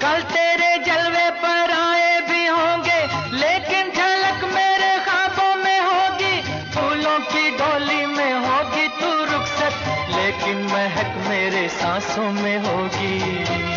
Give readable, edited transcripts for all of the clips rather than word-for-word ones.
कल तेरे जलवे पर आए भी होंगे, लेकिन झलक मेरे ख्वाबों में होगी। फूलों की डोली में होगी तू रुखसत, लेकिन महक मेरे सांसों में होगी।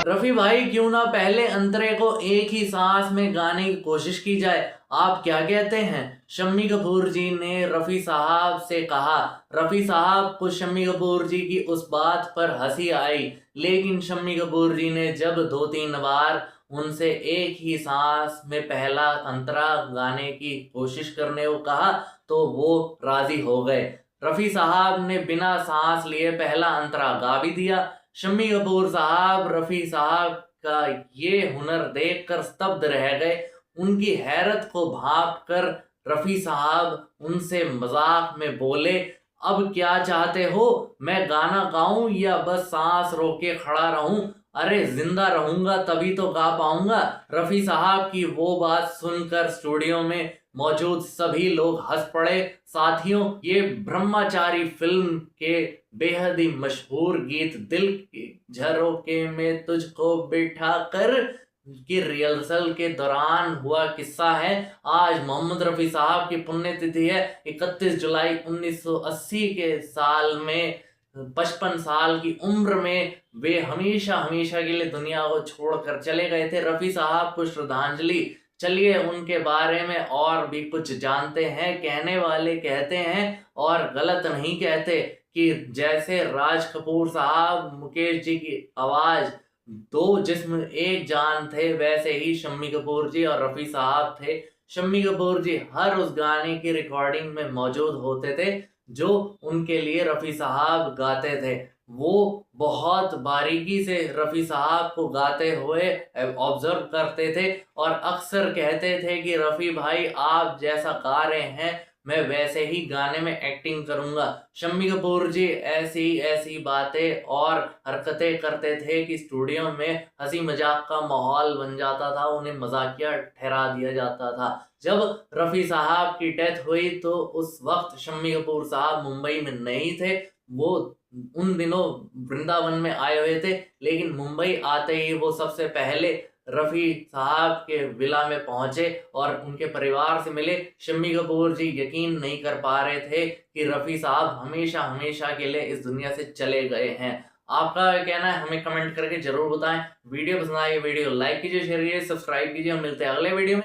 रफी भाई, क्यों ना पहले अंतरे को एक ही सांस में गाने की कोशिश की जाए, आप क्या कहते हैं? शम्मी कपूर जी ने रफी साहब से कहा। रफी साहब को शम्मी कपूर जी की उस बात पर हंसी आई, लेकिन शम्मी कपूर जी ने जब 2-3 बार उनसे एक ही सांस में पहला अंतरा गाने की कोशिश करने को कहा तो वो राजी हो गए। रफी साहब ने बिना सांस लिए पहला अंतरा गा भी दिया। शम्मी कपूर साहब रफी साहब का ये हुनर देखकर स्तब्ध रह गए। उनकी हैरत को भांप कर रफी साहब उनसे मजाक में बोले, अब क्या चाहते हो, मैं गाना गाऊं या बस सांस रोके खड़ा रहूं? अरे जिंदा रहूंगा तभी तो गा पाऊंगा। रफी साहब की वो बात सुनकर स्टूडियो में मौजूद सभी लोग हंस पड़े। साथियों, ये ब्रह्मचारी फिल्म के बेहद ही मशहूर गीत दिल के झरोके में तुझको बिठा कर की रिहर्सल के दौरान हुआ किस्सा है। आज मोहम्मद रफी साहब की पुण्यतिथि है। 31 जुलाई 1980 के साल में 55 साल की उम्र में वे हमेशा हमेशा के लिए दुनिया को छोड़कर चले गए थे। रफी साहब को श्रद्धांजलि। चलिए उनके बारे में और भी कुछ जानते हैं। कहने वाले कहते हैं और गलत नहीं कहते कि जैसे राज कपूर साहब मुकेश जी की आवाज दो जिस्म एक जान थे, वैसे ही शम्मी कपूर जी और रफी साहब थे। शम्मी कपूर जी हर उस गाने की रिकॉर्डिंग में मौजूद होते थे जो उनके लिए रफी साहब गाते थे। वो बहुत बारीकी से रफी साहब को गाते हुए ऑब्जर्व करते थे और अक्सर कहते थे कि रफी भाई आप जैसा गा रहे हैं मैं वैसे ही गाने में एक्टिंग करूंगा। शम्मी कपूर जी ऐसी ऐसी बातें और हरकतें करते थे कि स्टूडियो में हंसी मजाक का माहौल बन जाता था, उन्हें मजाकिया ठहरा दिया जाता था। जब रफी साहब की डेथ हुई तो उस वक्त शम्मी कपूर साहब मुंबई में नहीं थे। वो उन दिनों वृंदावन में आए हुए थे, लेकिन मुंबई आते ही वो सबसे पहले रफी साहब के विला में पहुंचे और उनके परिवार से मिले। शम्मी कपूर जी यकीन नहीं कर पा रहे थे कि रफी साहब हमेशा हमेशा के लिए इस दुनिया से चले गए हैं। आपका कहना है हमें कमेंट करके जरूर बताएं। वीडियो पसंद आए वीडियो लाइक कीजिए, शेयर कीजिए, सब्सक्राइब कीजिए। हम मिलते हैं अगले वीडियो में।